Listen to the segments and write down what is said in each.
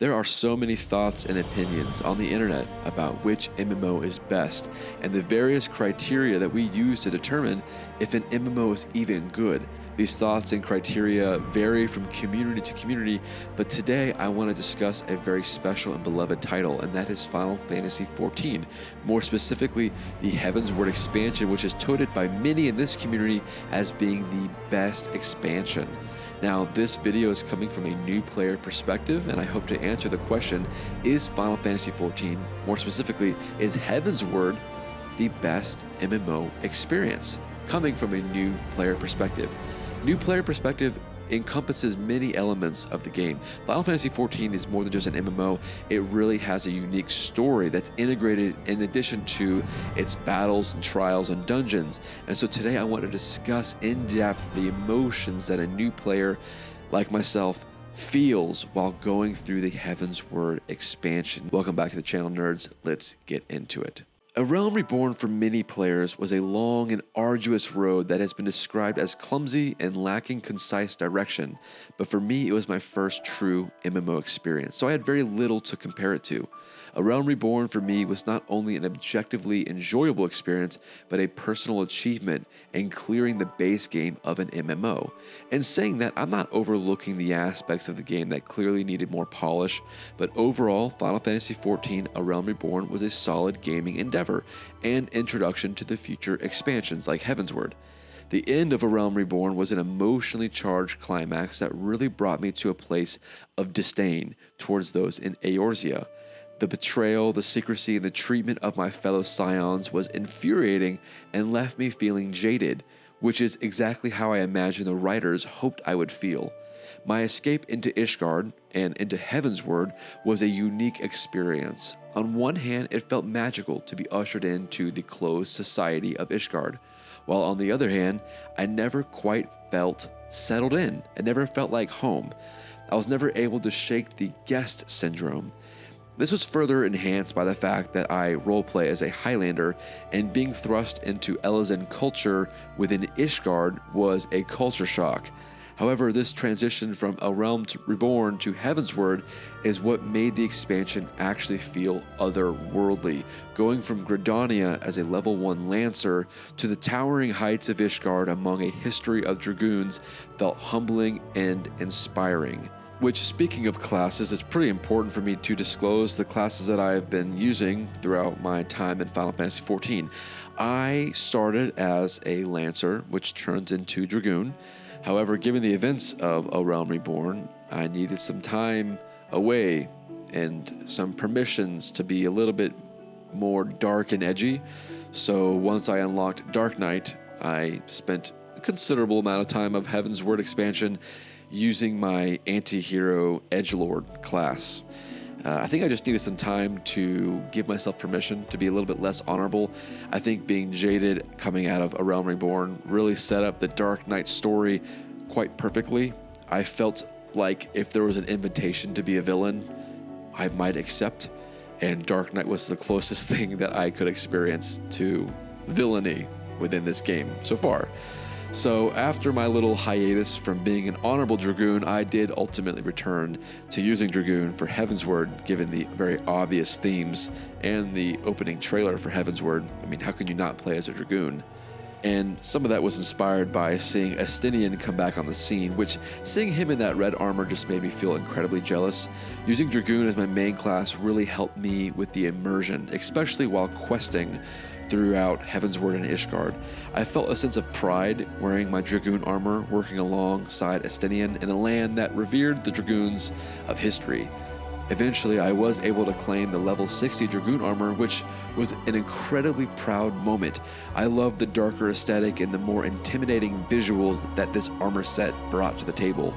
There are so many thoughts and opinions on the internet about which MMO is best and the various criteria that we use to determine if an MMO is even good. These thoughts and criteria vary from community to community, but today I want to discuss a very special and beloved title, and that is Final Fantasy XIV. More specifically, the Heavensward expansion, which is touted by many in this community as being the best expansion. Now, this video is coming from a new player perspective, and I hope to answer the question, is Final Fantasy XIV, more specifically, is Heavensward the best MMO experience? Coming from a new player perspective. New player perspective encompasses many elements of the game. Final Fantasy XIV is more than just an MMO. It really has a unique story that's integrated in addition to its battles and trials and dungeons. And so today I want to discuss in depth the emotions that a new player like myself feels while going through the Heavensward expansion. Welcome back to the channel, nerds. Let's get into it. A Realm Reborn for many players was a long and arduous road that has been described as clumsy and lacking concise direction, but for me it was my first true MMO experience, so I had very little to compare it to. A Realm Reborn for me was not only an objectively enjoyable experience, but a personal achievement in clearing the base game of an MMO. And saying that, I'm not overlooking the aspects of the game that clearly needed more polish, but overall, Final Fantasy XIV A Realm Reborn was a solid gaming endeavor and introduction to the future expansions like Heavensward. The end of A Realm Reborn was an emotionally charged climax that really brought me to a place of disdain towards those in Eorzea. The betrayal, the secrecy, and the treatment of my fellow scions was infuriating and left me feeling jaded, which is exactly how I imagine the writers hoped I would feel. My escape into Ishgard and into Heavensward was a unique experience. On one hand, it felt magical to be ushered into the closed society of Ishgard, while on the other hand, I never quite felt settled in. I never felt like home. I was never able to shake the guest syndrome. This was further enhanced by the fact that I roleplay as a Highlander, and being thrust into Elezen culture within Ishgard was a culture shock. However, this transition from A Realm Reborn to Heavensward is what made the expansion actually feel otherworldly. Going from Gridania as a level 1 Lancer to the towering heights of Ishgard among a history of dragoons felt humbling and inspiring. Which, speaking of classes, it's pretty important for me to disclose the classes that I've been using throughout my time in Final Fantasy XIV. I started as a Lancer, which turns into Dragoon. However, given the events of A Realm Reborn, I needed some time away and some permissions to be a little bit more dark and edgy. So once I unlocked Dark Knight, I spent a considerable amount of time of Heavensward expansion using my anti-hero edgelord class. I think I just needed some time to give myself permission to be a little bit less honorable. I think being jaded coming out of A Realm Reborn really set up the Dark Knight story quite perfectly. I felt like if there was an invitation to be a villain, I might accept, and Dark Knight was the closest thing that I could experience to villainy within this game so far. So after my little hiatus from being an honorable Dragoon, I did ultimately return to using Dragoon for Heavensward, given the very obvious themes and the opening trailer for Heavensward. I mean, how can you not play as a Dragoon? And some of that was inspired by seeing Estinian come back on the scene, which seeing him in that red armor just made me feel incredibly jealous. Using Dragoon as my main class really helped me with the immersion, especially while questing throughout Heavensward and Ishgard. I felt a sense of pride wearing my Dragoon armor, working alongside Estinian in a land that revered the Dragoons of history. Eventually, I was able to claim the level 60 Dragoon armor, which was an incredibly proud moment. I loved the darker aesthetic and the more intimidating visuals that this armor set brought to the table.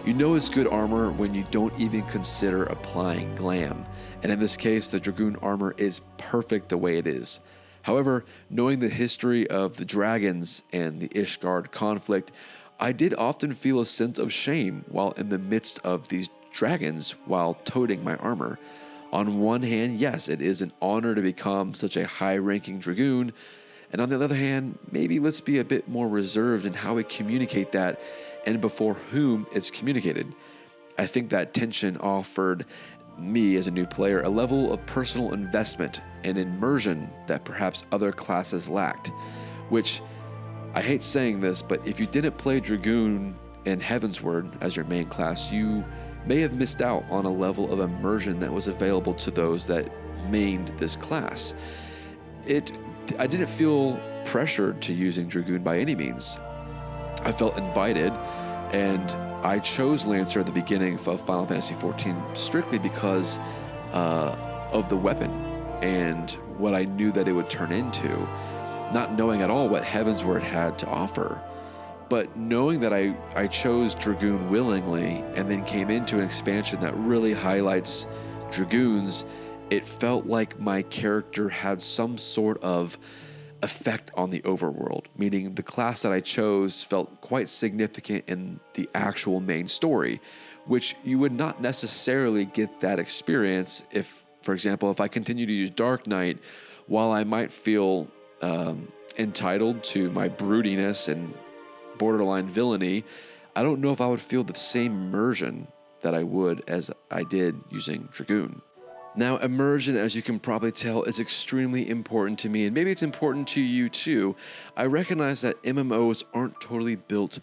You know it's good armor when you don't even consider applying glam, and in this case, the Dragoon armor is perfect the way it is. However, knowing the history of the dragons and the Ishgard conflict, I did often feel a sense of shame while in the midst of these dragons while toting my armor. On one hand, yes, it is an honor to become such a high-ranking Dragoon, and on the other hand, maybe let's be a bit more reserved in how we communicate that and before whom it's communicated. I think that tension offered me as a new player a level of personal investment and immersion that perhaps other classes lacked, which I hate saying this, but if you didn't play Dragoon and Heavensward as your main class, you may have missed out on a level of immersion that was available to those that mained this class. I didn't feel pressured to using Dragoon by any means. I felt invited, and I chose Lancer at the beginning of Final Fantasy XIV strictly because of the weapon and what I knew that it would turn into, not knowing at all what Heavensward had to offer. But knowing that I chose Dragoon willingly and then came into an expansion that really highlights Dragoons, it felt like my character had some sort of effect on the overworld, meaning the class that I chose felt quite significant in the actual main story, which you would not necessarily get that experience if, for example, if I continue to use Dark Knight, while I might feel entitled to my broodiness and borderline villainy, I don't know if I would feel the same immersion that I would as I did using Dragoon. Now, immersion, as you can probably tell, is extremely important to me, and maybe it's important to you too. I recognize that MMOs aren't totally built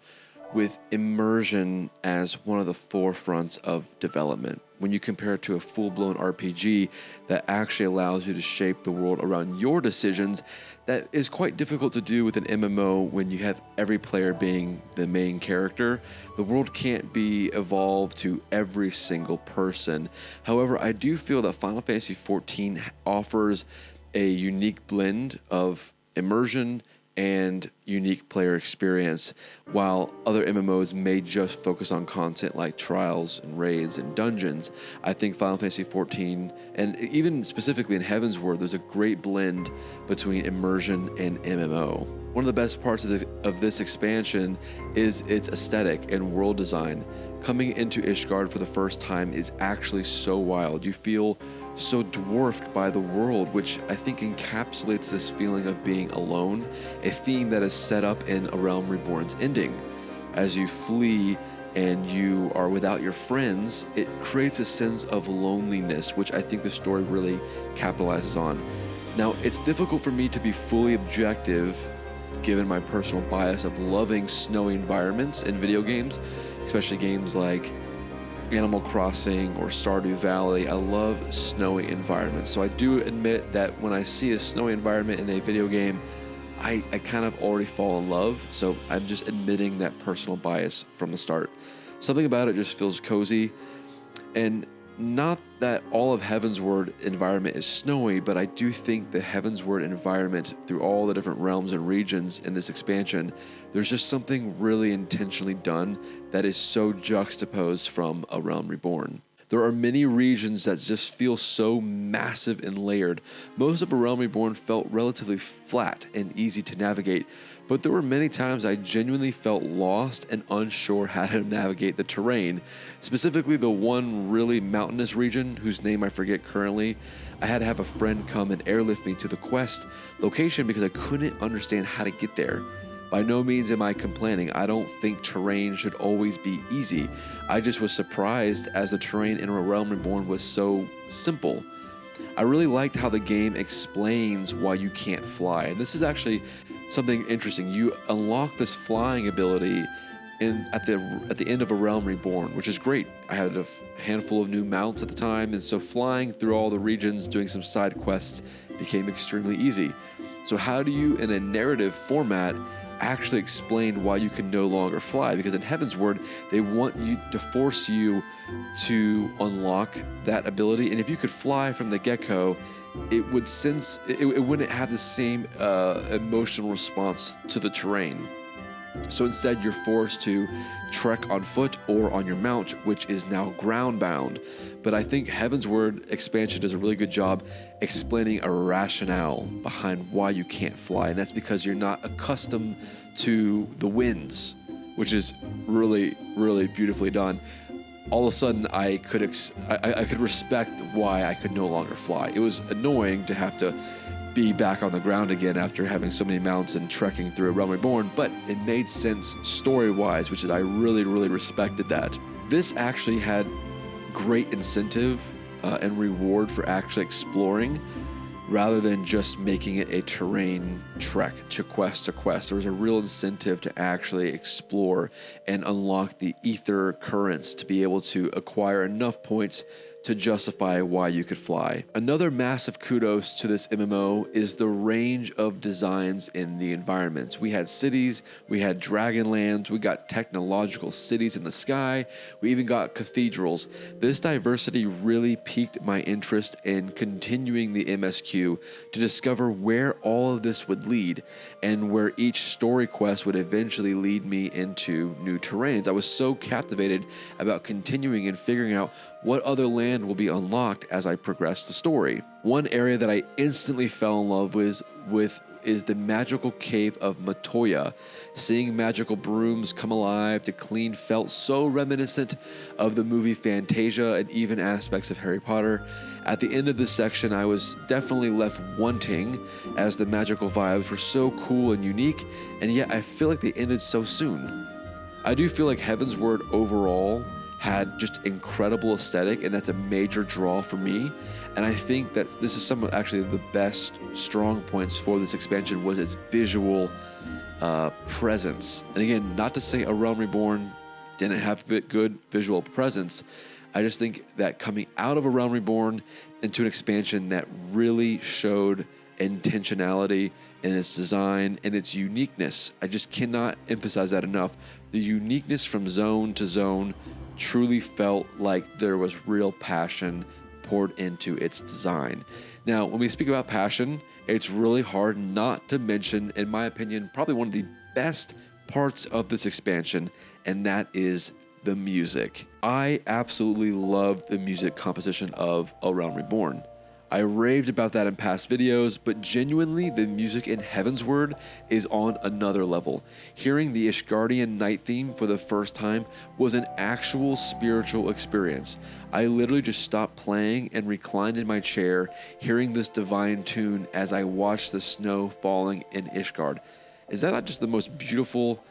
with immersion as one of the forefronts of development. When you compare it to a full-blown RPG that actually allows you to shape the world around your decisions, that is quite difficult to do with an MMO when you have every player being the main character. The world can't be evolved to every single person. However, I do feel that Final Fantasy XIV offers a unique blend of immersion and unique player experience, while other MMOs may just focus on content like trials and raids and dungeons. I think Final Fantasy XIV, and even specifically in Heavensward, there's a great blend between immersion and MMO. One of the best parts of this expansion is its aesthetic and world design. Coming into Ishgard for the first time is actually so wild. You feel so dwarfed by the world, which I think encapsulates this feeling of being alone, a theme that is set up in A Realm Reborn's ending. As you flee and you are without your friends, it creates a sense of loneliness, which I think the story really capitalizes on. Now, it's difficult for me to be fully objective, given my personal bias of loving snowy environments in video games, especially games like Animal Crossing or Stardew Valley. I love snowy environments. So I do admit that when I see a snowy environment in a video game, I kind of already fall in love. So I'm just admitting that personal bias from the start. Something about it just feels cozy. And not that all of Heavensward environment is snowy, but I do think the Heavensward environment through all the different realms and regions in this expansion, there's just something really intentionally done that is so juxtaposed from A Realm Reborn. There are many regions that just feel so massive and layered. Most of A Realm Reborn felt relatively flat and easy to navigate, but there were many times I genuinely felt lost and unsure how to navigate the terrain. Specifically, the one really mountainous region, whose name I forget currently, I had to have a friend come and airlift me to the quest location because I couldn't understand how to get there. By no means am I complaining. I don't think terrain should always be easy. I just was surprised as the terrain in A Realm Reborn was so simple. I really liked how the game explains why you can't fly, and this is actually something interesting. You unlock this flying ability at the end of A Realm Reborn, which is great. I had a handful of new mounts at the time, and so flying through all the regions, doing some side quests became extremely easy. So how do you, in a narrative format, actually explain why you can no longer fly? Because in Heavensward, they want you to force you to unlock that ability, and if you could fly from the get-go, it wouldn't have the same emotional response to the terrain. So instead, you're forced to trek on foot or on your mount, which is now ground-bound. But I think Heavensward expansion does a really good job explaining a rationale behind why you can't fly, and that's because you're not accustomed to the winds, which is really, really beautifully done. All of a sudden, I could respect why I could no longer fly. It was annoying to have to be back on the ground again after having so many mounts and trekking through A Realm Reborn, but it made sense story-wise, which is I really, really respected that. this actually had great incentive and reward for actually exploring, rather than just making it a terrain trek to quest to quest. There was a real incentive to actually explore and unlock the ether currents to be able to acquire enough points to justify why you could fly. Another massive kudos to this MMO is the range of designs in the environments. We had cities, we had dragonlands, we got technological cities in the sky, we even got cathedrals. This diversity really piqued my interest in continuing the MSQ to discover where all of this would lead and where each story quest would eventually lead me into new terrains. I was so captivated about continuing and figuring out what other land will be unlocked as I progress the story. One area that I instantly fell in love with is the magical cave of Matoya. Seeing magical brooms come alive to clean felt so reminiscent of the movie Fantasia and even aspects of Harry Potter. At the end of this section, I was definitely left wanting, as the magical vibes were so cool and unique, and yet I feel like they ended so soon. I do feel like Heavensward overall had just incredible aesthetic, and that's a major draw for me. And I think that this is some of actually the best strong points for this expansion was its visual presence. And again, not to say A Realm Reborn didn't have good visual presence. I just think that coming out of A Realm Reborn into an expansion that really showed intentionality in its design and its uniqueness. I just cannot emphasize that enough. The uniqueness from zone to zone truly felt like there was real passion poured into its design. Now, when we speak about passion, it's really hard not to mention, in my opinion, probably one of the best parts of this expansion, and that is the music. I absolutely loved the music composition of A Realm Reborn. I raved about that in past videos, but genuinely, the music in Heavensward is on another level. Hearing the Ishgardian night theme for the first time was an actual spiritual experience. I literally just stopped playing and reclined in my chair, hearing this divine tune as I watched the snow falling in Ishgard. Is that not just the most beautiful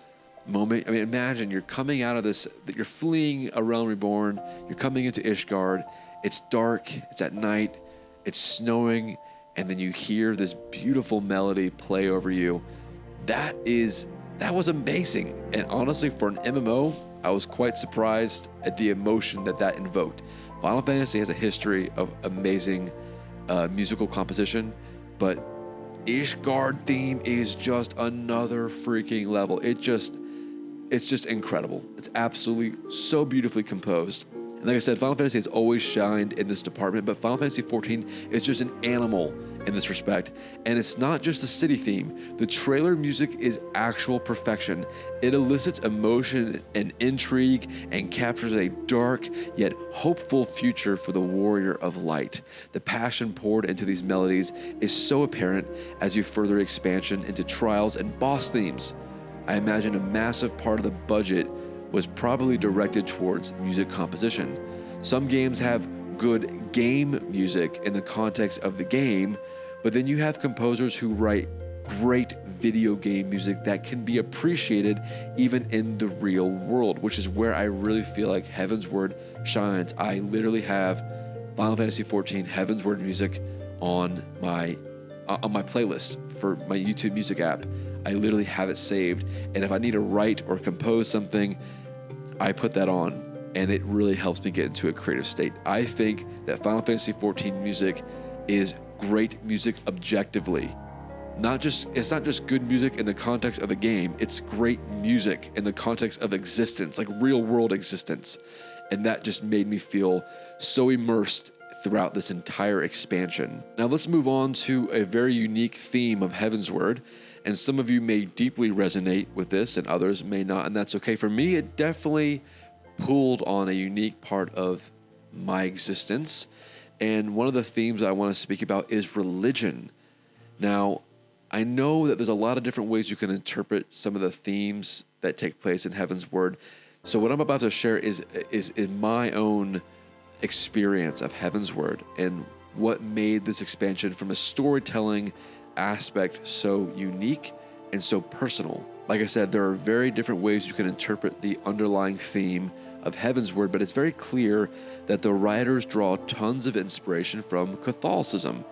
moment? I mean, imagine you're coming out of this, that you're fleeing A Realm Reborn, you're coming into Ishgard, it's dark, it's at night, it's snowing, and then you hear this beautiful melody play over you. That was amazing. And honestly, for an MMO, I was quite surprised at the emotion that invoked. Final Fantasy has a history of amazing musical composition, but Ishgard theme is just another freaking level. It's just incredible. It's absolutely so beautifully composed. And like I said, Final Fantasy has always shined in this department, but Final Fantasy XIV is just an animal in this respect. And it's not just the city theme. The trailer music is actual perfection. It elicits emotion and intrigue and captures a dark yet hopeful future for the warrior of light. The passion poured into these melodies is so apparent as you further expansion into trials and boss themes. I imagine a massive part of the budget was probably directed towards music composition. Some games have good game music in the context of the game, but then you have composers who write great video game music that can be appreciated even in the real world, which is where I really feel like Heavensward shines. I literally have Final Fantasy XIV Heavensward music on my playlist for my YouTube music app. I literally have it saved, and if I need to write or compose something, I put that on, and it really helps me get into a creative state. I think that Final Fantasy XIV music is great music objectively. It's not just good music in the context of the game, it's great music in the context of existence, like real world existence. And that just made me feel so immersed throughout this entire expansion. Now let's move on to a very unique theme of Heavensward. And some of you may deeply resonate with this and others may not, and that's okay. For me, it definitely pulled on a unique part of my existence. And one of the themes I want to speak about is religion. Now, I know that there's a lot of different ways you can interpret some of the themes that take place in Heavensward. So what I'm about to share is in my own experience of Heavensward and what made this expansion from a storytelling aspect so unique and so personal. Like I said, there are very different ways you can interpret the underlying theme of Heavensward, but it's very clear that the writers draw tons of inspiration from Catholicism.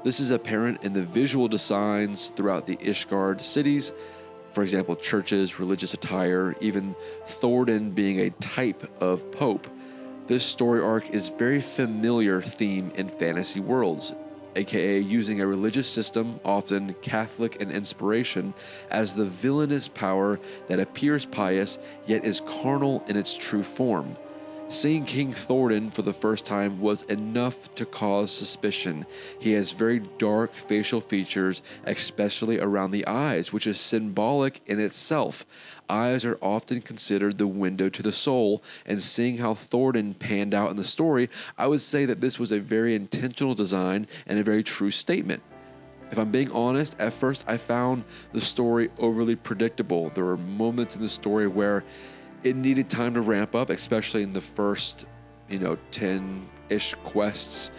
This is apparent in the visual designs throughout the Ishgard cities. For example, churches, religious attire, even Thordan being a type of pope. This story arc is very familiar theme in fantasy worlds, aka using a religious system, often Catholic in inspiration, as the villainous power that appears pious yet is carnal in its true form. Seeing King Thordan for the first time was enough to cause suspicion. He has very dark facial features, especially around the eyes, which is symbolic in itself. Eyes are often considered the window to the soul, and seeing how Thordan panned out in the story, I would say that this was a very intentional design and a very true statement. If I'm being honest, at first I found the story overly predictable. There were moments in the story where it needed time to ramp up, especially in the first, 10-ish quests.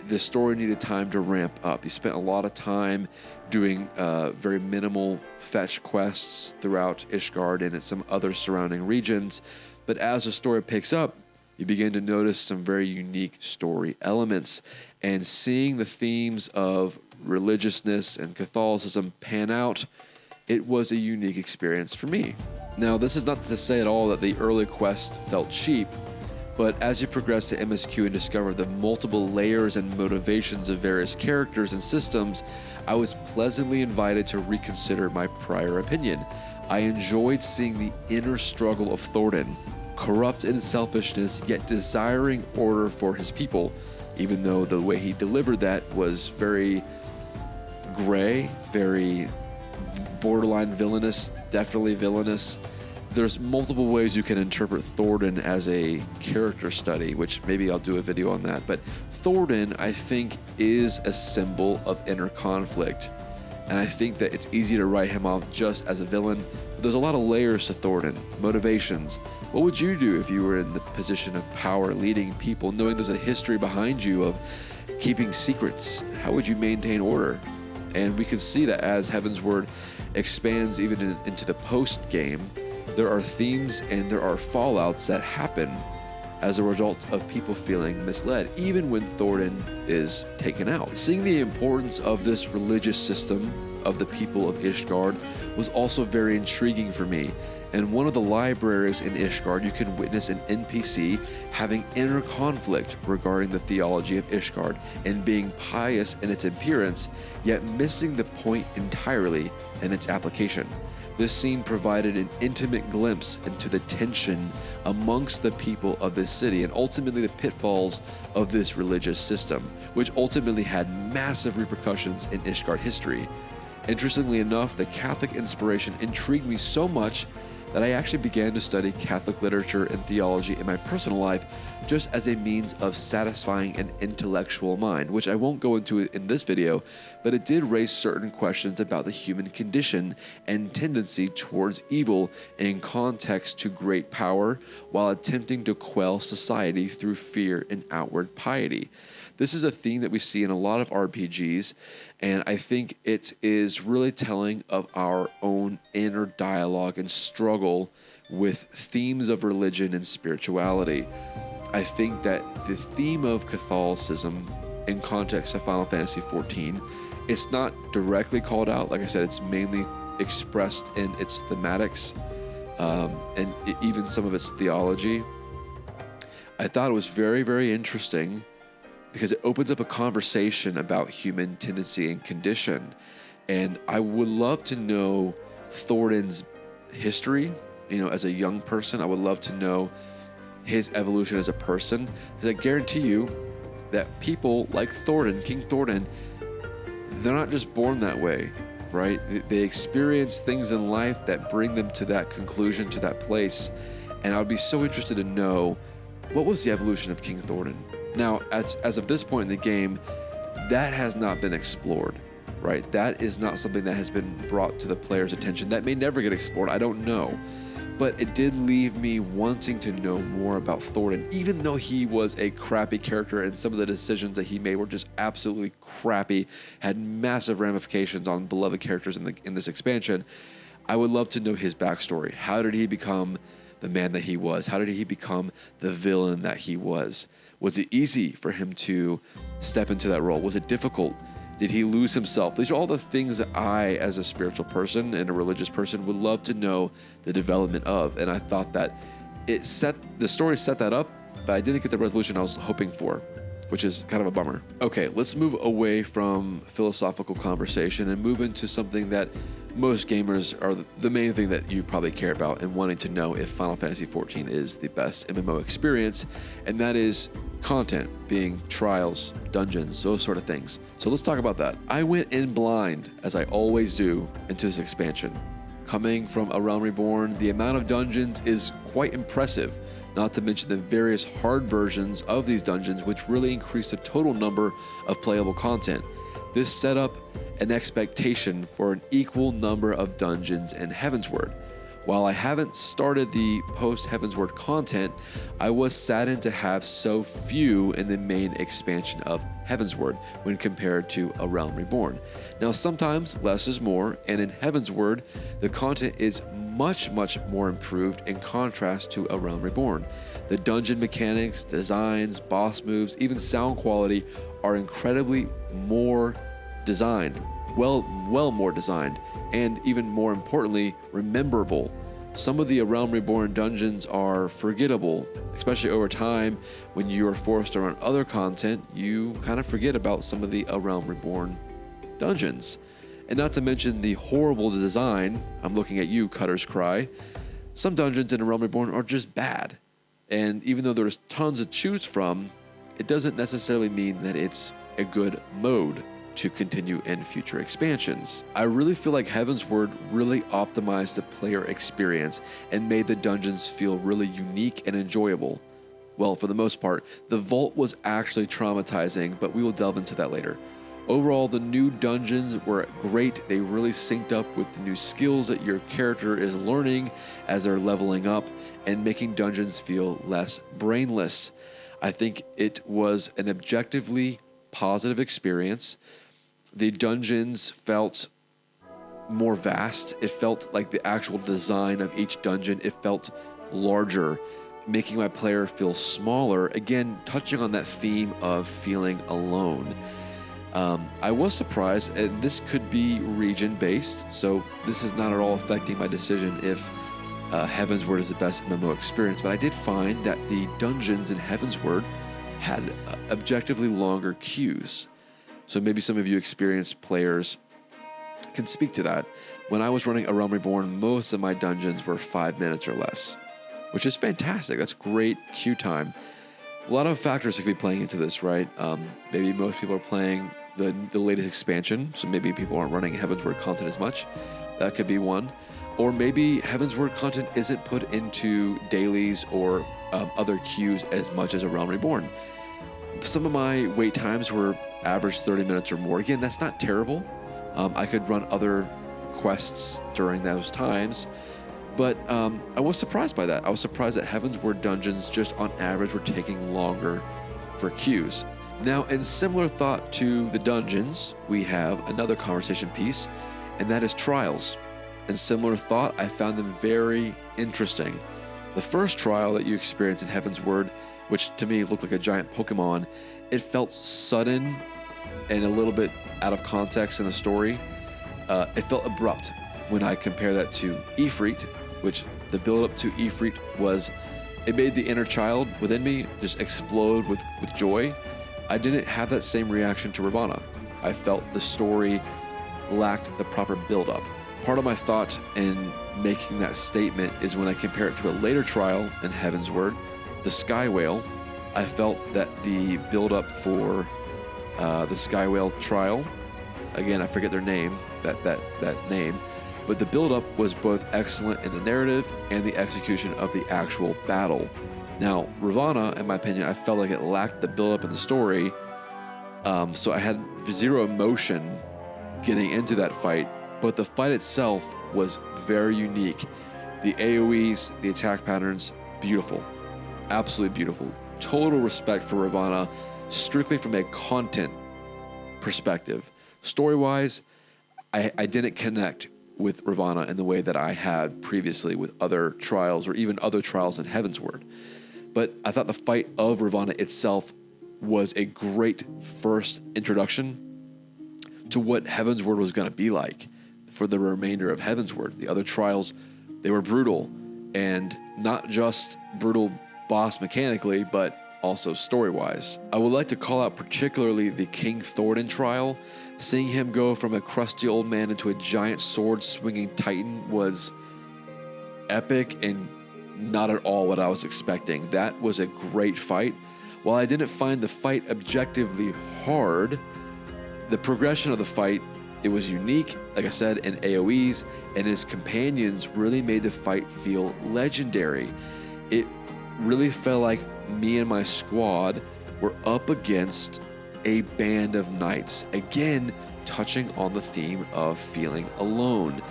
The story needed time to ramp up. You spent a lot of time doing very minimal fetch quests throughout Ishgard and in some other surrounding regions. But as the story picks up, you begin to notice some very unique story elements. And seeing the themes of religiousness and Catholicism pan out, it was a unique experience for me. Now, this is not to say at all that the early quest felt cheap, but as you progress to MSQ and discover the multiple layers and motivations of various characters and systems, I was pleasantly invited to reconsider my prior opinion. I enjoyed seeing the inner struggle of Thordan, corrupt in selfishness, yet desiring order for his people, even though the way he delivered that was very gray, very borderline villainous, definitely villainous. There's multiple ways you can interpret Thordan as a character study, which maybe I'll do a video on that. But Thordan, I think, is a symbol of inner conflict. And I think that it's easy to write him off just as a villain. But there's a lot of layers to Thordan, motivations. What would you do if you were in the position of power, leading people, knowing there's a history behind you of keeping secrets? How would you maintain order? And we can see that as Heavensward expands even into the post-game, there are themes and there are fallouts that happen as a result of people feeling misled, even when Thordan is taken out. Seeing the importance of this religious system of the people of Ishgard was also very intriguing for me. In one of the libraries in Ishgard, you can witness an NPC having inner conflict regarding the theology of Ishgard and being pious in its appearance, yet missing the point entirely in its application. This scene provided an intimate glimpse into the tension amongst the people of this city and ultimately the pitfalls of this religious system, which ultimately had massive repercussions in Ishgard history. Interestingly enough, the Catholic inspiration intrigued me so much that I actually began to study Catholic literature and theology in my personal life just as a means of satisfying an intellectual mind, which I won't go into in this video, but it did raise certain questions about the human condition and tendency towards evil in context to great power while attempting to quell society through fear and outward piety. This is a theme that we see in a lot of RPGs, and I think it is really telling of our own inner dialogue and struggle with themes of religion and spirituality. I think that the theme of Catholicism in context of Final Fantasy XIV, it's not directly called out. Like I said, it's mainly expressed in its thematics and even some of its theology. I thought it was very, very interesting because it opens up a conversation about human tendency and condition. And I would love to know Thordan's history, as a young person. I would love to know his evolution as a person, because I guarantee you that people like Thordan, King Thordan, they're not just born that way, right? They experience things in life that bring them to that conclusion, to that place. And I would be so interested to know, what was the evolution of King Thordan? Now, as of this point in the game, that has not been explored, right? That is not something that has been brought to the player's attention. That may never get explored, I don't know. But it did leave me wanting to know more about Thordan, even though he was a crappy character and some of the decisions that he made were just absolutely crappy, had massive ramifications on beloved characters in this expansion. I would love to know his backstory. How did he become the man that he was? How did he become the villain that he was? Was it easy for him to step into that role? Was it difficult? Did he lose himself? These are all the things that I, as a spiritual person and a religious person, would love to know the development of. And I thought that the story set that up, but I didn't get the resolution I was hoping for, which is kind of a bummer. Okay, let's move away from philosophical conversation and move into something that most gamers are the main thing that you probably care about and wanting to know if Final Fantasy XIV is the best MMO experience, and that is content, being trials, dungeons, those sort of things. So let's talk about that. I went in blind, as I always do, into this expansion. Coming from A Realm Reborn, the amount of dungeons is quite impressive, not to mention the various hard versions of these dungeons, which really increase the total number of playable content. This set up an expectation for an equal number of dungeons in Heavensward. While I haven't started the post-Heavensward content, I was saddened to have so few in the main expansion of Heavensward when compared to A Realm Reborn. Now, sometimes less is more, and in Heavensward, the content is much more improved in contrast to A Realm Reborn. The dungeon mechanics, designs, boss moves, even sound quality are incredibly more designed, well more designed, and even more importantly, rememberable. Some of the A Realm Reborn dungeons are forgettable, especially over time when you are forced to run other content, you kind of forget about some of the A Realm Reborn dungeons. And not to mention the horrible design, I'm looking at you, Cutter's Cry. Some dungeons in A Realm Reborn are just bad. And even though there's tons to choose from, it doesn't necessarily mean that it's a good mode to continue in future expansions. I really feel like Heavensward really optimized the player experience and made the dungeons feel really unique and enjoyable. Well, for the most part, the vault was actually traumatizing, but we will delve into that later. Overall, the new dungeons were great. They really synced up with the new skills that your character is learning as they're leveling up and making dungeons feel less brainless. I think it was an objectively positive experience. The dungeons felt more vast. It felt like the actual design of each dungeon, it felt larger, making my player feel smaller. Again, touching on that theme of feeling alone. I was surprised, and this could be region-based, so this is not at all affecting my decision if Heavensward is the best MMO experience, but I did find that the dungeons in Heavensward had objectively longer queues. So maybe some of you experienced players can speak to that. When I was running A Realm Reborn, most of my dungeons were 5 minutes or less, which is fantastic. That's great queue time. A lot of factors that could be playing into this, right? Maybe most people are playing the latest expansion, so maybe people aren't running Heavensward content as much. That could be one. Or maybe Heavensward content isn't put into dailies or other queues as much as A Realm Reborn. Some of my wait times were average 30 minutes or more. Again, that's not terrible. I could run other quests during those times, but I was surprised by that. I was surprised that Heavensward dungeons just on average were taking longer for queues. Now, in similar thought to the dungeons, we have another conversation piece, and that is trials. In similar thought, I found them very interesting. The first trial that you experienced in Heavensward, which to me looked like a giant Pokemon, it felt sudden and a little bit out of context in the story. It felt abrupt when I compare that to Ifrit, which the build-up to Ifrit it made the inner child within me just explode with joy. I didn't have that same reaction to Ravana. I felt the story lacked the proper build-up. Part of my thought in making that statement is when I compare it to a later trial in Heavensward, the Sky Whale. I felt that the build-up for the Sky Whale trial, again, I forget their name, that name, but the build-up was both excellent in the narrative and the execution of the actual battle. Now, Ravana, in my opinion, I felt like it lacked the build-up in the story, so I had zero emotion getting into that fight, but the fight itself was very unique. The AoEs, the attack patterns, beautiful. Absolutely beautiful. Total respect for Ravana, strictly from a content perspective. Story-wise, I didn't connect with Ravana in the way that I had previously with other trials or even other trials in Heavensward. But I thought the fight of Ravana itself was a great first introduction to what Heavensward was going to be like for the remainder of Heavensward. The other trials, they were brutal, and not just brutal boss mechanically, but also story-wise. I would like to call out particularly the King Thordan trial. Seeing him go from a crusty old man into a giant sword-swinging titan was epic and not at all what I was expecting. That was a great fight. While I didn't find the fight objectively hard, the progression of the fight, it was unique, like I said, in AoEs, and his companions really made the fight feel legendary. It really felt like me and my squad were up against a band of knights, again touching on the theme of feeling alone.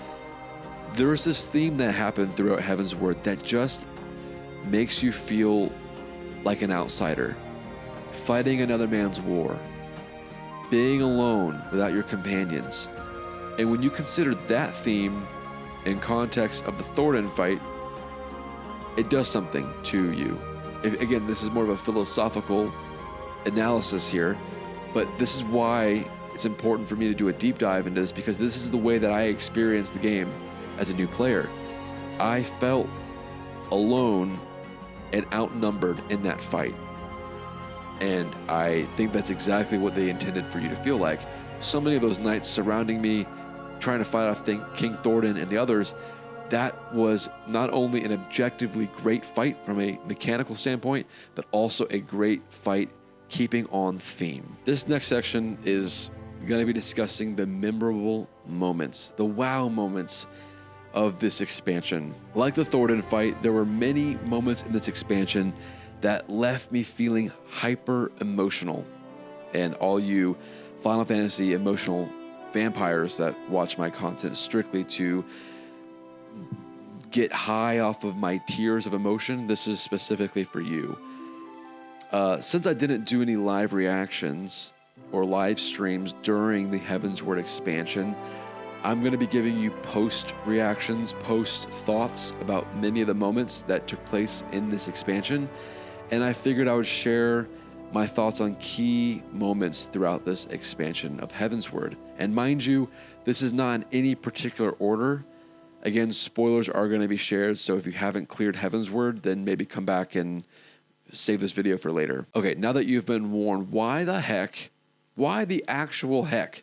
There is this theme that happened throughout Heavensward that just makes you feel like an outsider, fighting another man's war, being alone without your companions. And when you consider that theme in context of the Thordan fight, it does something to you. Again, this is more of a philosophical analysis here, but this is why it's important for me to do a deep dive into this, because this is the way that I experienced the game as a new player. I felt alone and outnumbered in that fight. And I think that's exactly what they intended for you to feel like. So many of those knights surrounding me, trying to fight off King Thordan and the others, that was not only an objectively great fight from a mechanical standpoint, but also a great fight keeping on theme. This next section is going to be discussing the memorable moments, the wow moments of this expansion. Like the Thordan fight, there were many moments in this expansion that left me feeling hyper emotional. And all you Final Fantasy emotional vampires that watch my content strictly to get high off of my tears of emotion, this is specifically for you. Since I didn't do any live reactions or live streams during the Heavensward expansion, I'm going to be giving you post reactions, post thoughts about many of the moments that took place in this expansion. And I figured I would share my thoughts on key moments throughout this expansion of Heavensward. And mind you, this is not in any particular order. Again, spoilers are going to be shared, so if you haven't cleared Heavensward, then maybe come back and save this video for later. Okay, now that you've been warned, why the actual heck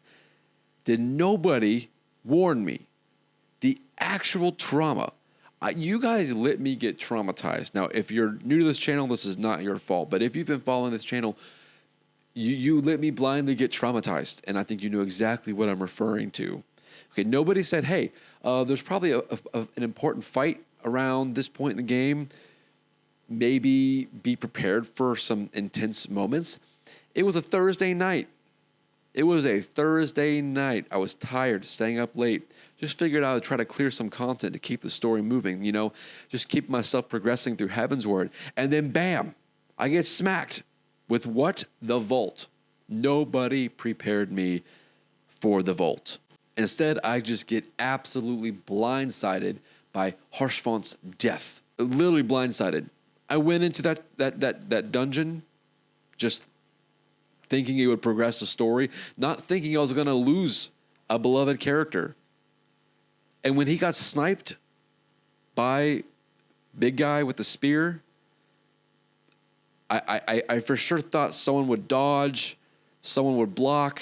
did nobody warn me? The actual trauma. You guys let me get traumatized. Now, if you're new to this channel, this is not your fault, but if you've been following this channel, you let me blindly get traumatized, and I think you know exactly what I'm referring to. Okay, nobody said, hey, there's probably an important fight around this point in the game. Maybe be prepared for some intense moments. It was a Thursday night. I was tired, staying up late. Just figured I would try to clear some content to keep the story moving, just keep myself progressing through Heavensward. And then bam, I get smacked with what? The Vault. Nobody prepared me for the Vault. Instead, I just get absolutely blindsided by Harshfont's death. Literally blindsided. I went into that dungeon just thinking it would progress the story, not thinking I was going to lose a beloved character. And when he got sniped by big guy with the spear, I for sure thought someone would dodge, someone would block.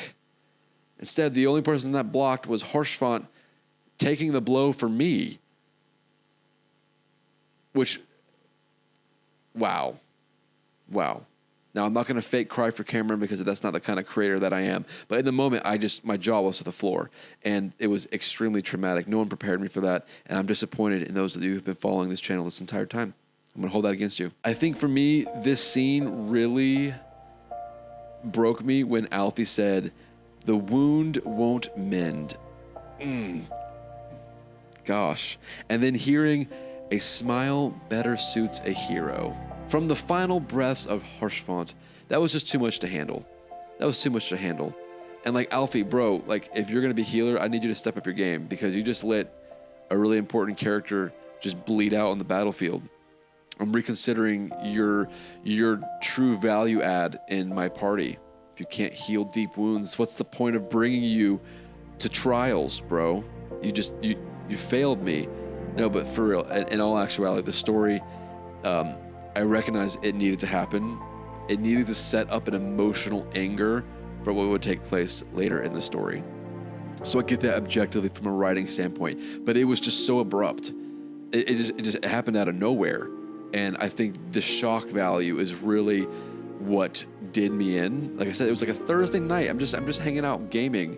Instead, the only person that blocked was Harshfont taking the blow for me. Which, wow. Now, I'm not going to fake cry for Cameron because that's not the kind of creator that I am. But in the moment, my jaw was to the floor. And it was extremely traumatic. No one prepared me for that. And I'm disappointed in those of you who've been following this channel this entire time. I'm going to hold that against you. I think for me, this scene really broke me when Alfie said, "The wound won't mend." Gosh. And then hearing, "A smile better suits a hero." From the final breaths of Harshfont, that was just too much to handle. And like, Alfie, bro, like, if you're going to be healer, I need you to step up your game, because you just let a really important character just bleed out on the battlefield. I'm reconsidering your true value add in my party. If you can't heal deep wounds, what's the point of bringing you to trials, bro? You failed me. No, but for real, in all actuality, the story, I recognize it needed to happen. It needed to set up an emotional anger for what would take place later in the story. So I get that objectively from a writing standpoint, but it was just so abrupt. It just happened out of nowhere. And I think the shock value is really what did me in. Like I said, it was like a Thursday night. I'm just hanging out gaming,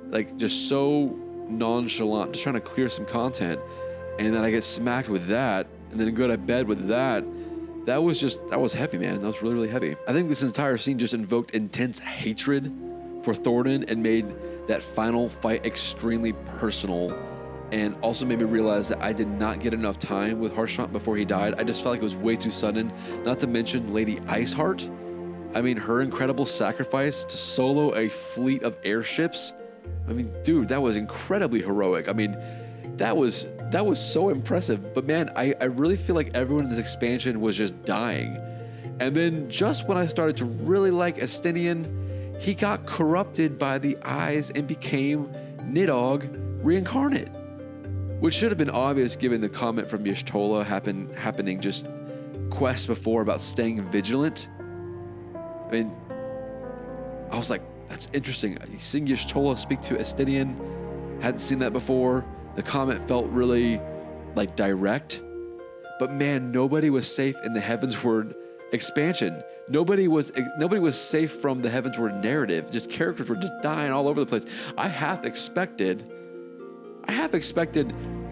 like just so nonchalant, just trying to clear some content. And then I get smacked with that, and then go to bed with that. That was heavy, man. That was really, really heavy. I think this entire scene just invoked intense hatred for Thornton and made that final fight extremely personal, and also made me realize that I did not get enough time with Harshfront before he died. I just felt like it was way too sudden. Not to mention Lady Iceheart. I mean, her incredible sacrifice to solo a fleet of airships. I mean, dude, that was incredibly heroic. I mean, that was so impressive. But man, I really feel like everyone in this expansion was just dying. And then just when I started to really like Estinian, he got corrupted by the eyes and became Nidhogg reincarnate. Which should have been obvious given the comment from Y'shtola happening just quests before about staying vigilant. I mean, I was like, that's interesting. Seeing Y'shtola speak to Estinian, hadn't seen that before. The comment felt really like direct, but man, nobody was safe in the Heavensward expansion. Nobody was safe from the Heavensward narrative. Just characters were just dying all over the place. I half expected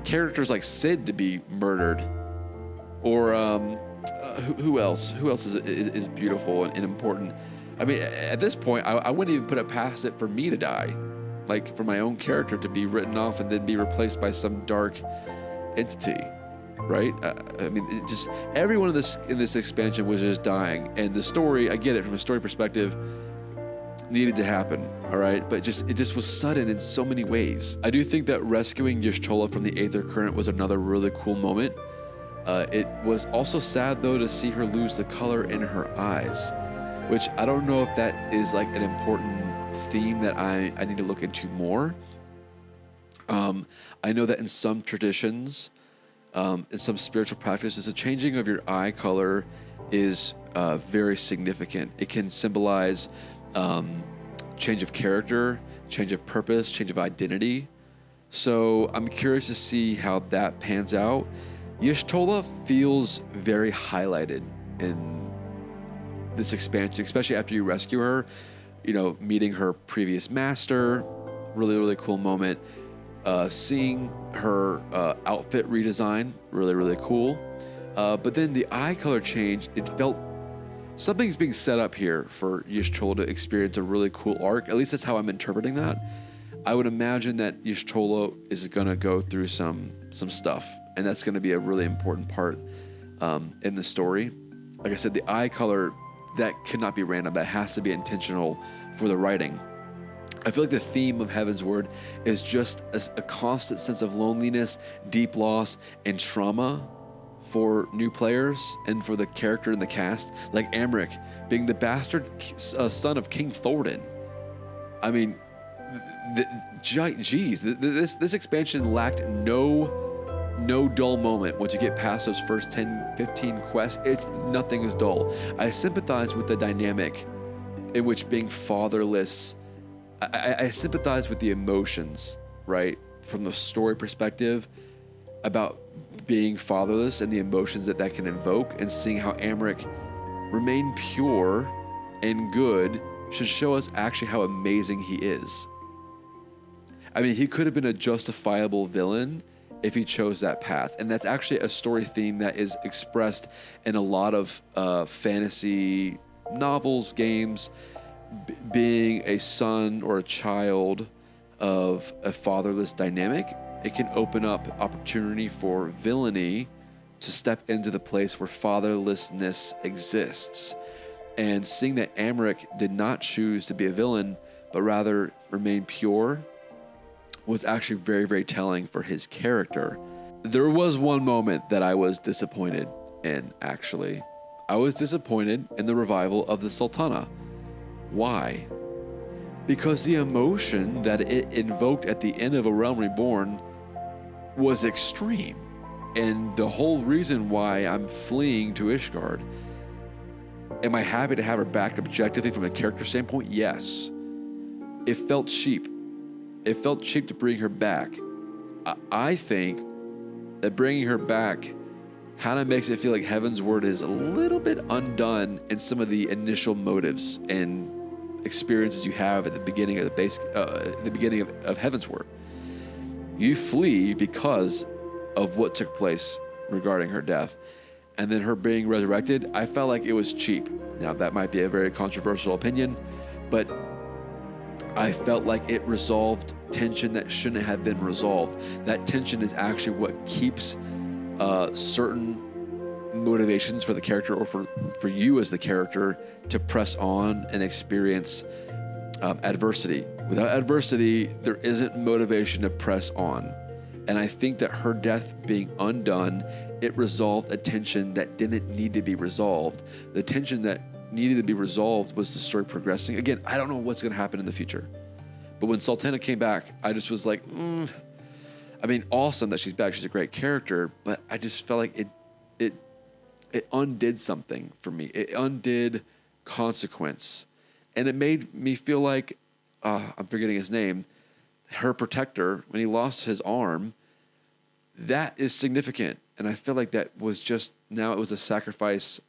characters like Sid to be murdered, or who else? Who else is beautiful and important? I mean, at this point, I wouldn't even put it past it for me to die. Like, for my own character to be written off and then be replaced by some dark entity, right? I mean, everyone in this expansion was just dying, and the story, I get it from a story perspective, needed to happen, all right? But it just was sudden in so many ways. I do think that rescuing Y'shtola from the Aether Current was another really cool moment. It was also sad, though, to see her lose the color in her eyes, which I don't know if that is like an important theme that I need to look into more. I know that in some traditions, in some spiritual practices, the changing of your eye color is very significant. It can symbolize change of character, change of purpose, change of identity. So I'm curious to see how that pans out. Y'shtola feels very highlighted in this expansion, especially after you rescue her. You know, meeting her previous master, really, really cool moment. Seeing her outfit redesign, really, really cool. But then the eye color change, it felt something's being set up here for Y'shtola to experience a really cool arc. At least that's how I'm interpreting that. I would imagine that Y'shtola is going to go through some stuff, and that's going to be a really important part in the story. Like I said, the eye color, that cannot be random. That has to be intentional for the writing. I feel like the theme of Heavensward is just a constant sense of loneliness, deep loss, and trauma for new players and for the character in the cast. Like Amric being the bastard son of King Thornton. I mean, this expansion lacked no dull moment. Once you get past those first 10, 15 quests, nothing is dull. I sympathize with the dynamic in which being fatherless, I sympathize with the emotions, right? From the story perspective about being fatherless and the emotions that can invoke, and seeing how Amric remained pure and good should show us actually how amazing he is. I mean, he could have been a justifiable villain if he chose that path. And that's actually a story theme that is expressed in a lot of fantasy novels, games. Being a son or a child of a fatherless dynamic, it can open up opportunity for villainy to step into the place where fatherlessness exists. And seeing that Amric did not choose to be a villain but rather remain pure, was actually very, very telling for his character. There was one moment that I was disappointed in, actually. I was disappointed in the revival of the Sultana. Why? Because the emotion that it invoked at the end of A Realm Reborn was extreme. And the whole reason why I'm fleeing to Ishgard, am I happy to have her back objectively from a character standpoint? Yes. It felt cheap. It felt cheap to bring her back. I think that bringing her back kind of makes it feel like Heavensward is a little bit undone in some of the initial motives and experiences you have at the beginning of the beginning of Heavensward. You flee because of what took place regarding her death, and then her being resurrected. I felt like it was cheap. Now that might be a very controversial opinion, but I felt like it resolved tension that shouldn't have been resolved. That tension is actually what keeps certain motivations for the character, or for you as the character, to press on and experience adversity. Without adversity, there isn't motivation to press on. And I think that her death being undone, it resolved a tension that didn't need to be resolved. The tension that needed to be resolved was the story progressing. Again, I don't know what's going to happen in the future. But when Sultana came back, I just was like, I mean, awesome that she's back. She's a great character, but I just felt like it undid something for me. It undid consequence. And it made me feel like, I'm forgetting his name, her protector, when he lost his arm, that is significant. And I feel like that was just, now it was a sacrifice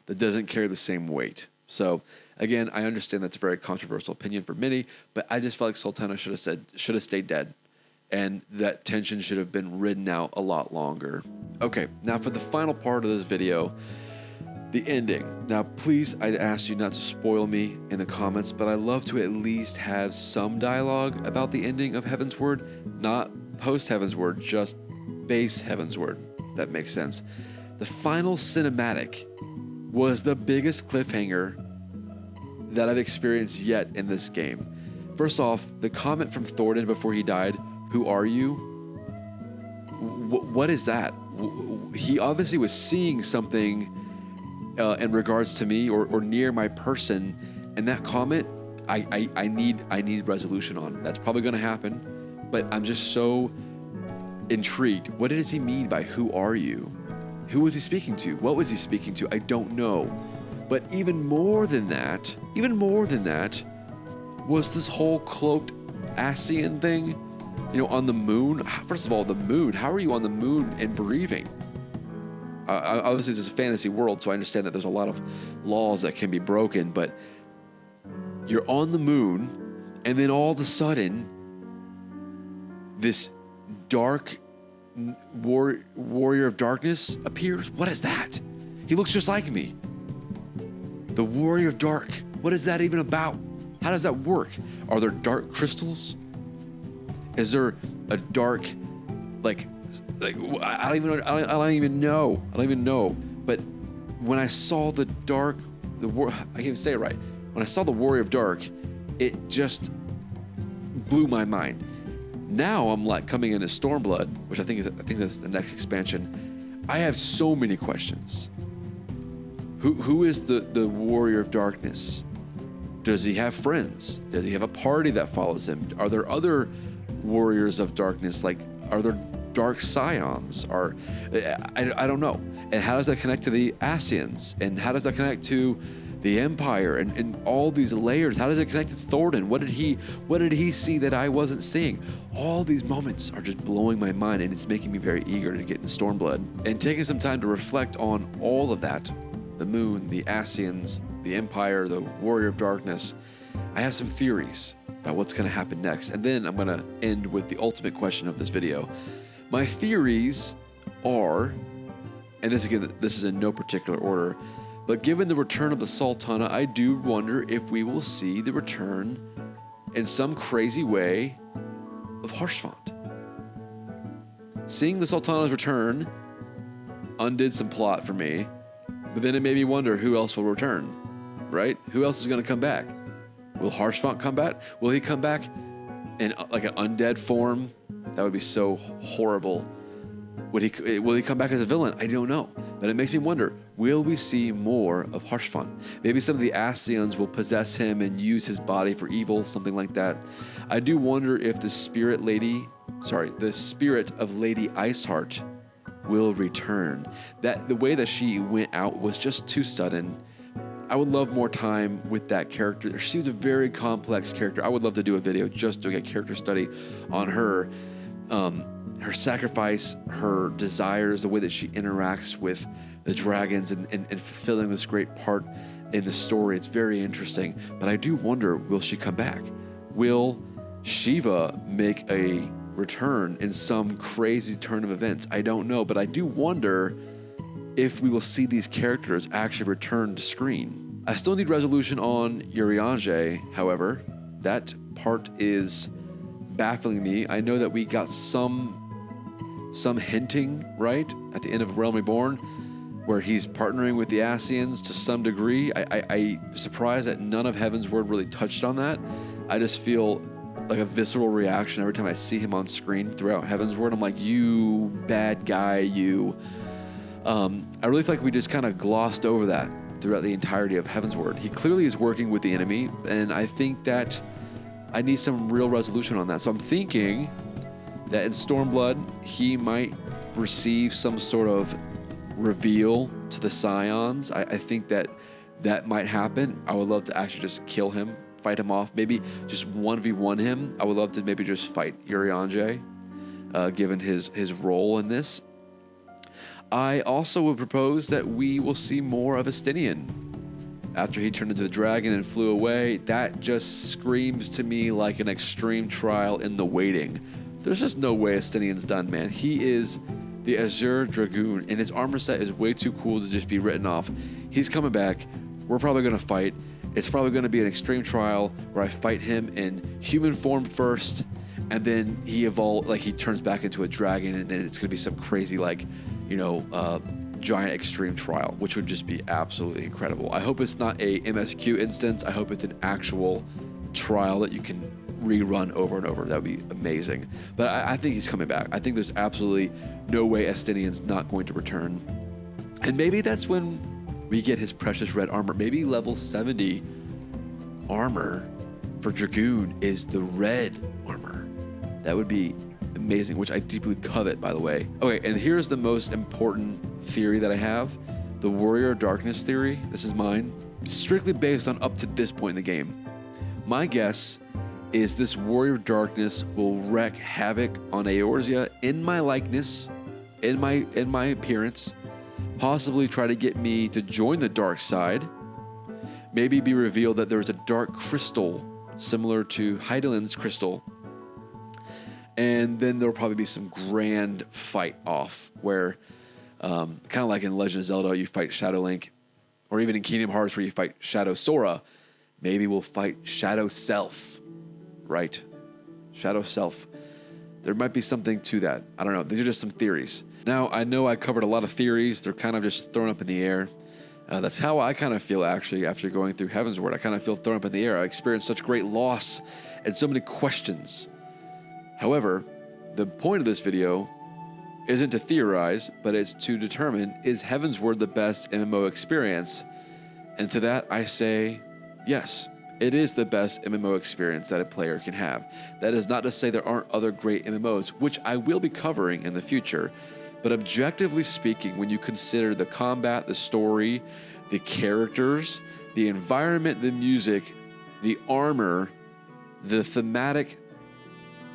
that doesn't carry the same weight. So again, I understand that's a very controversial opinion for many, but I just felt like Sultana should have stayed dead. And that tension should have been ridden out a lot longer. Okay, now for the final part of this video, the ending. Now, please, I'd ask you not to spoil me in the comments, but I'd love to at least have some dialogue about the ending of Heavensward, not post-Heavensward, just base Heavensward. That makes sense. The final cinematic was the biggest cliffhanger that I've experienced yet in this game. First off, the comment from Thornton before he died, "Who are you?" What is that? He obviously was seeing something in regards to me or near my person, and that comment, I need resolution on. That's probably going to happen, but I'm just so intrigued. What does he mean by "who are you"? Who was he speaking to? What was he speaking to? I don't know. But even more than that, was this whole cloaked Ascian thing, on the moon. First of all, the moon. How are you on the moon and breathing? Obviously, this is a fantasy world, so I understand that there's a lot of laws that can be broken, but you're on the moon, and then all of a sudden, this dark warrior of darkness appears. What is that? He looks just like me. The warrior of dark. What is that even about? How does that work? Are there dark crystals? Is there a dark, like I don't even know. But when I saw I can't even say it right. When I saw the warrior of dark, it just blew my mind. Now I'm like coming into Stormblood, which I think that's the next expansion. I have so many questions. Who is the warrior of darkness? Does he have friends? Does he have a party that follows him? Are there other warriors of darkness? Like, are there dark scions? I don't know. And how does that connect to the Ascians? And how does that connect to the Empire and all these layers? How does it connect to Thornton? What did he see that I wasn't seeing? All these moments are just blowing my mind, and it's making me very eager to get in Stormblood. And taking some time to reflect on all of that, the moon, the Ascians, the Empire, the Warrior of Darkness, I have some theories about what's going to happen next. And then I'm going to end with the ultimate question of this video. My theories are, and this is in no particular order, but given the return of the Sultana, I do wonder if we will see the return in some crazy way of Harshfont. Seeing the Sultana's return undid some plot for me, but then it made me wonder who else will return, right? Who else is going to come back? Will Harshfont come back? Will he come back in like an undead form? That would be so horrible. Will he come back as a villain? I don't know. But it makes me wonder, will we see more of Harshfont? Maybe some of the Ascians will possess him and use his body for evil, something like that. I do wonder if the spirit of Lady Iceheart will return. That the way that she went out was just too sudden. I would love more time with that character. She's a very complex character. I would love to do a video just doing a character study on her. Her sacrifice, her desires, the way that she interacts with the dragons and fulfilling this great part in the story. It's very interesting. But I do wonder, will she come back? Will Shiva make a return in some crazy turn of events? I don't know, but I do wonder if we will see these characters actually return to screen. I still need resolution on Urianger, however. That part is baffling me. I know that we got some hinting, right, at the end of Realm Reborn, where he's partnering with the Ascians to some degree. I'm surprised that none of Heavensward really touched on that. I just feel like a visceral reaction every time I see him on screen throughout Heavensward. I'm like, you bad guy, you. I really feel like we just kind of glossed over that throughout the entirety of Heavensward. He clearly is working with the enemy, and I think that I need some real resolution on that. So I'm thinking that in Stormblood, he might receive some sort of reveal to the Scions. I think that might happen. I would love to actually just kill him, fight him off, maybe just 1v1 him. I would love to maybe just fight Urianger, given his role in this. I also would propose that we will see more of Estinian. After he turned into the dragon and flew away, that just screams to me like an extreme trial in the waiting. There's just no way Estinian's done, man. He is the Azure Dragoon, and his armor set is way too cool to just be written off. He's coming back. We're probably going to fight. It's probably going to be an extreme trial where I fight him in human form first, and then he turns back into a dragon, and then it's going to be some crazy, giant extreme trial, which would just be absolutely incredible. I hope it's not a MSQ instance. I hope it's an actual trial that you can rerun over and over. That would be amazing. But I think he's coming back. I think there's absolutely no way Estinian's not going to return. And maybe that's when we get his precious red armor. Maybe level 70 armor for Dragoon is the red armor. That would be amazing, which I deeply covet, by the way. Okay, and here's the most important theory that I have. The Warrior Darkness theory. This is mine. Strictly based on up to this point in the game. My guess is this Warrior Darkness will wreak havoc on Eorzea in my likeness, in my appearance, possibly try to get me to join the dark side, maybe be revealed that there's a dark crystal similar to Heidelin's crystal, and then there'll probably be some grand fight off where, kind of like in Legend of Zelda, you fight Shadow Link, or even in Kingdom Hearts where you fight Shadow Sora, maybe we'll fight Shadow Self. Right. Shadow Self. There might be something to that. I don't know. These are just some theories. Now, I know I covered a lot of theories. They're kind of just thrown up in the air. That's how I kind of feel, actually, after going through Heavensward. I kind of feel thrown up in the air. I experienced such great loss and so many questions. However, the point of this video isn't to theorize, but it's to determine, is Heavensward the best MMO experience? And to that, I say yes. It is the best MMO experience that a player can have. That is not to say there aren't other great MMOs, which I will be covering in the future. But objectively speaking, when you consider the combat, the story, the characters, the environment, the music, the armor, the thematic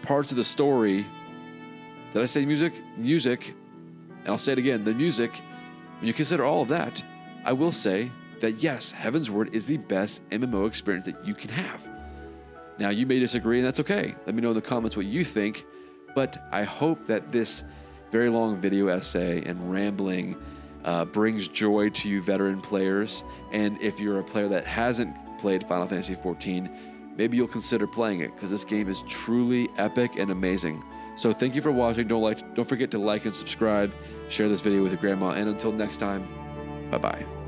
parts of the story, did I say music? Music, and I'll say it again, the music, when you consider all of that, I will say that yes, Heavensward is the best MMO experience that you can have. Now, you may disagree, and that's okay. Let me know in the comments what you think, but I hope that this very long video essay and rambling brings joy to you veteran players, and if you're a player that hasn't played Final Fantasy XIV, maybe you'll consider playing it, because this game is truly epic and amazing. So thank you for watching. Don't forget to like and subscribe, share this video with your grandma, and until next time, bye-bye.